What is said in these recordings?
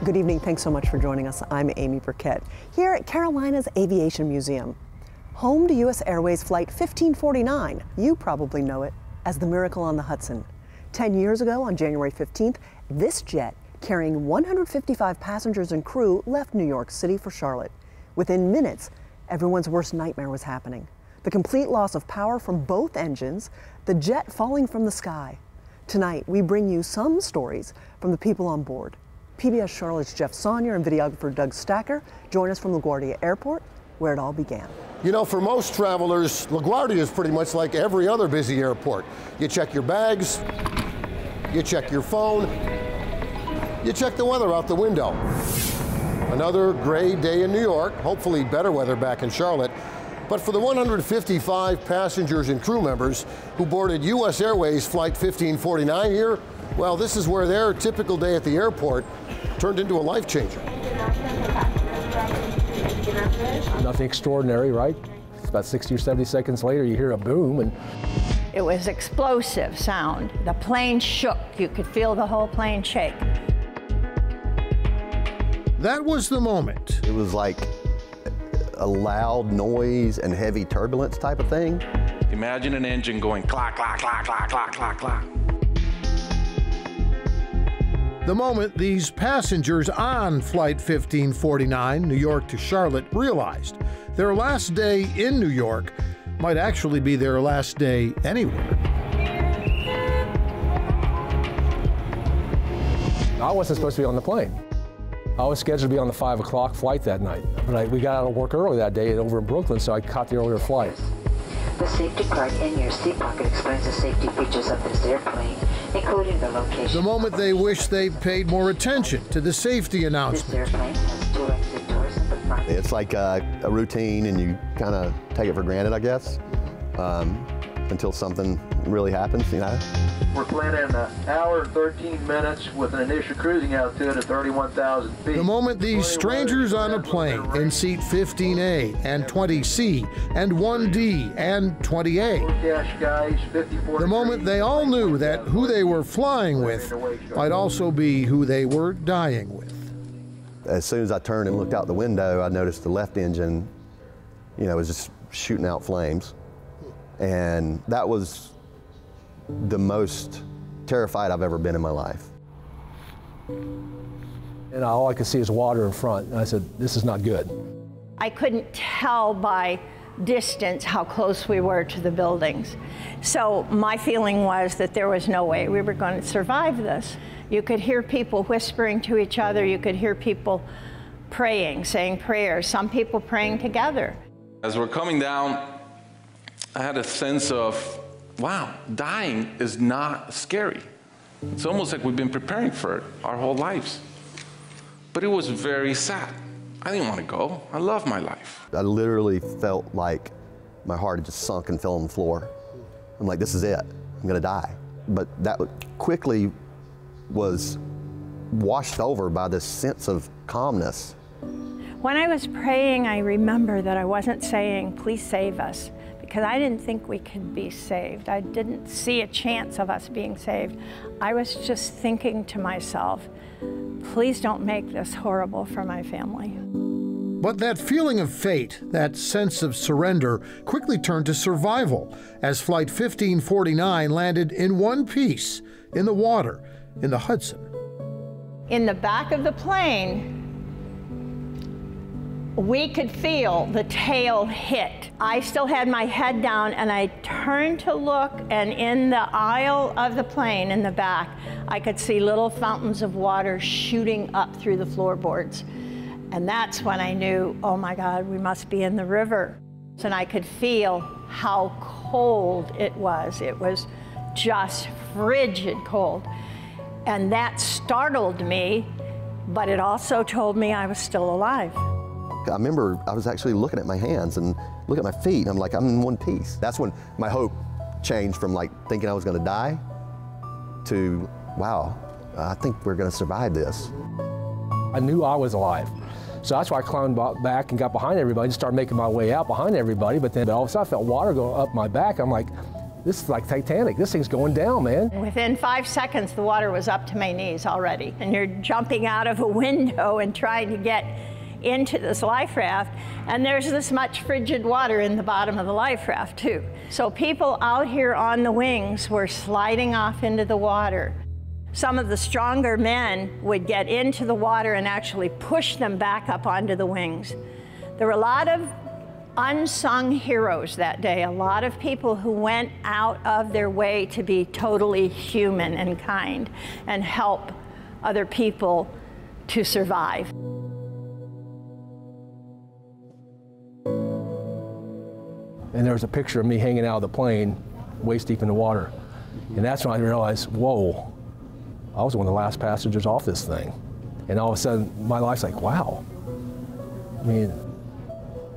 Good evening. Thanks so much for joining us. I'm Amy Burkett here at Carolina's Aviation Museum, home to U.S. Airways Flight 1549. You probably know it as the Miracle on the Hudson. 10 years ago, on January 15th, this jet carrying 155 passengers and crew left New York City for Charlotte. Within minutes, everyone's worst nightmare was happening. The complete loss of power from both engines, the jet falling from the sky. Tonight, we bring you some stories from the people on board. PBS Charlotte's Jeff Saunier and videographer Doug Stacker join us from LaGuardia Airport, where it all began. You know, for most travelers, LaGuardia is pretty much like every other busy airport. You check your bags, you check your phone, you check the weather out the window. Another gray day in New York, hopefully better weather back in Charlotte. But for the 155 passengers and crew members who boarded U.S. Airways Flight 1549 here, well, this is where their typical day at the airport turned into a life changer. Nothing extraordinary, right? It's about 60 or 70 seconds later, you hear a boom, and it was explosive sound. The plane shook. You could feel the whole plane shake. That was the moment. It was like a loud noise and heavy turbulence type of thing. Imagine an engine going clack, clack, clack, clack, clack, clack, clack. The moment these passengers on Flight 1549, New York to Charlotte, realized their last day in New York might actually be their last day anywhere. I wasn't supposed to be on the plane. I was scheduled to be on the 5 o'clock flight that night, but we got out of work early that day over in Brooklyn, so I caught the earlier flight. The safety card in your seat pocket explains the safety features of this airplane, including the location. The moment they wish they paid more attention to the safety announcement. This airplane has 2 exit doors in the front. It's like a routine, and you kind of take it for granted, I guess, until something really happens, you know. We're planning an hour and 13 minutes with an initial cruising altitude of 31,000 feet. The moment these strangers on a plane in seat 15A and 20C and 1D and 20A. The moment they all knew that who they were flying with might also be who they were dying with. As soon as I turned and looked out the window, I noticed the left engine, you know, was just shooting out flames. And that was the most terrified I've ever been in my life. And all I could see is water in front, and I said, this is not good. I couldn't tell by distance how close we were to the buildings. So my feeling was that there was no way we were going to survive this. You could hear people whispering to each other. You could hear people praying, saying prayers, some people praying together. As we're coming down, I had a sense of, wow, dying is not scary. It's almost like we've been preparing for it our whole lives. But it was very sad. I didn't want to go. I love my life. I literally felt like my heart had just sunk and fell on the floor. I'm like, this is it. I'm gonna die. But that quickly was washed over by this sense of calmness. When I was praying, I remember that I wasn't saying, please save us, because I didn't think we could be saved. I didn't see a chance of us being saved. I was just thinking to myself, please don't make this horrible for my family. But that feeling of fate, that sense of surrender, quickly turned to survival as Flight 1549 landed in one piece in the water in the Hudson. In the back of the plane, we could feel the tail hit. I still had my head down, and I turned to look, and in the aisle of the plane in the back, I could see little fountains of water shooting up through the floorboards. And that's when I knew, oh my God, we must be in the river. And I could feel how cold it was. It was just frigid cold. And that startled me, but it also told me I was still alive. I remember I was actually looking at my hands and looking at my feet, and I'm like, I'm in one piece. That's when my hope changed from like thinking I was gonna die to, wow, I think we're gonna survive this. I knew I was alive. So that's why I climbed back and got behind everybody and started making my way out behind everybody. But then all of a sudden I felt water go up my back. I'm like, this is like Titanic. This thing's going down, man. Within 5 seconds, the water was up to my knees already. And you're jumping out of a window and trying to get into this life raft. And there's this much frigid water in the bottom of the life raft, too. So people out here on the wings were sliding off into the water. Some of the stronger men would get into the water and actually push them back up onto the wings. There were a lot of unsung heroes that day, a lot of people who went out of their way to be totally human and kind and help other people to survive. And there was a picture of me hanging out of the plane, waist deep in the water. And that's when I realized, whoa, I was one of the last passengers off this thing. And all of a sudden, my life's like, wow. I mean,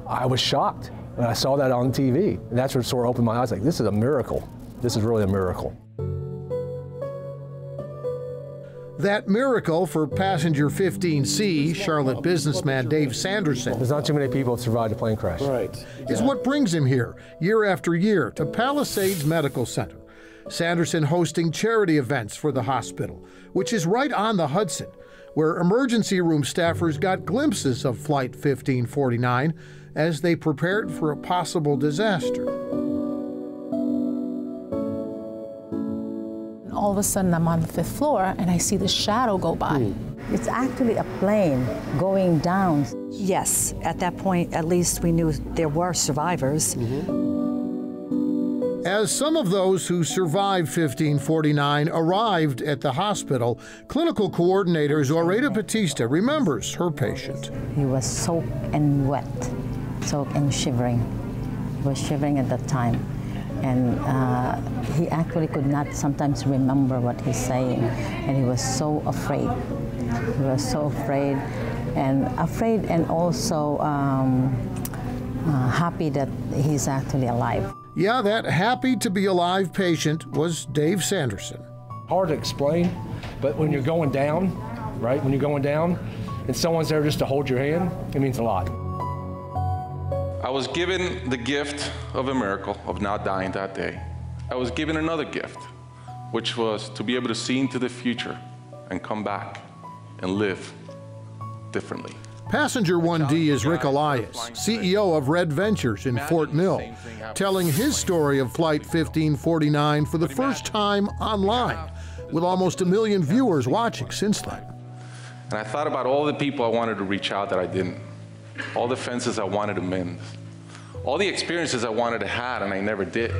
I was shocked when I saw that on TV. And that's what sort of opened my eyes, like, this is a miracle. This is really a miracle. That miracle for passenger 15C, Charlotte businessman Dave Sanderson, there's not too many people that survived a plane crash. Right. Is what brings him here, year after year, to Palisades Medical Center. Sanderson hosting charity events for the hospital, which is right on the Hudson, where emergency room staffers got glimpses of Flight 1549 as they prepared for a possible disaster. All of a sudden, I'm on the 5th floor, and I see the shadow go by. It's actually a plane going down. Yes, at that point, at least we knew there were survivors. As some of those who survived 1549 arrived at the hospital, clinical coordinator Zoraida Batista remembers her patient. He was soaked and wet, soaked and shivering. He was shivering at that time. And he actually could not sometimes remember what he's saying. And he was so afraid. He was so afraid and also happy that he's actually alive. Yeah, that happy to be alive patient was Dave Sanderson. Hard to explain, but when you're going down, right? When you're going down and someone's there just to hold your hand, it means a lot. I was given the gift of a miracle of not dying that day. I was given another gift, which was to be able to see into the future and come back and live differently. Passenger 1D is Rick Elias, CEO of Red Ventures in Fort Mill, telling his story of Flight 1549 for the first time online, with almost 1 million viewers watching since then. And I thought about all the people I wanted to reach out that I didn't, all the fences I wanted to mend, all the experiences I wanted to have and I never did.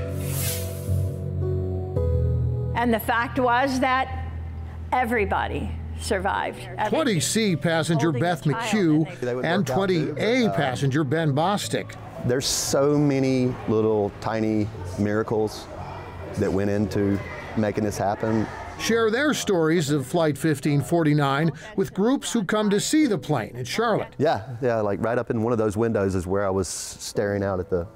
And the fact was that everybody survived. 20C passenger Beth McHugh and 20A passenger Ben Bostic. There's so many little tiny miracles that went into making this happen. Share their stories of Flight 1549 with groups who come to see the plane in Charlotte. Yeah, like right up in one of those windows is where I was staring out at the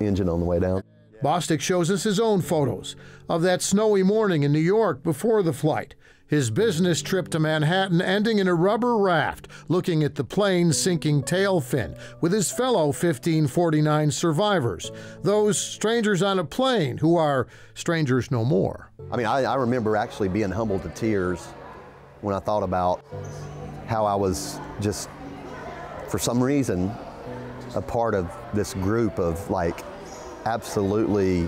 engine on the way down. Bostic shows us his own photos of that snowy morning in New York before the flight. His business trip to Manhattan ending in a rubber raft, looking at the plane's sinking tail fin with his fellow 1549 survivors, those strangers on a plane who are strangers no more. I mean, I remember actually being humbled to tears when I thought about how I was just, for some reason, a part of this group of like absolutely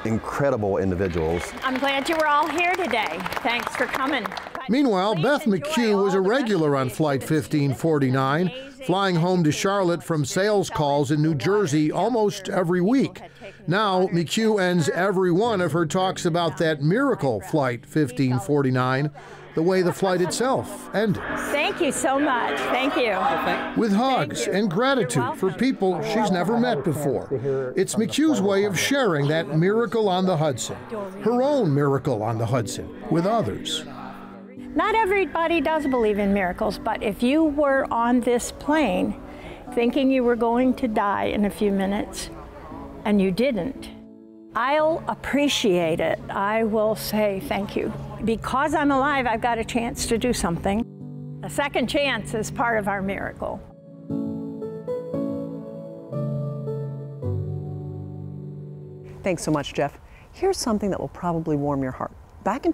incredible individuals. I'm glad you were all here today. Thanks for coming. Meanwhile, Beth McHugh was a regular on Flight 1549, flying home to Charlotte from sales calls in New Jersey almost every week. Now, McHugh ends every one of her talks about that miracle Flight 1549 the way the flight itself ended. Thank you so much. Thank you. With hugs and gratitude for people she's never met before. It's McHugh's way of sharing that miracle on the Hudson, her own miracle on the Hudson, with others. Not everybody does believe in miracles, but if you were on this plane thinking you were going to die in a few minutes and you didn't, I'll appreciate it. I will say thank you. Because I'm alive, I've got a chance to do something. A second chance is part of our miracle. Thanks so much, Jeff. Here's something that will probably warm your heart. Back in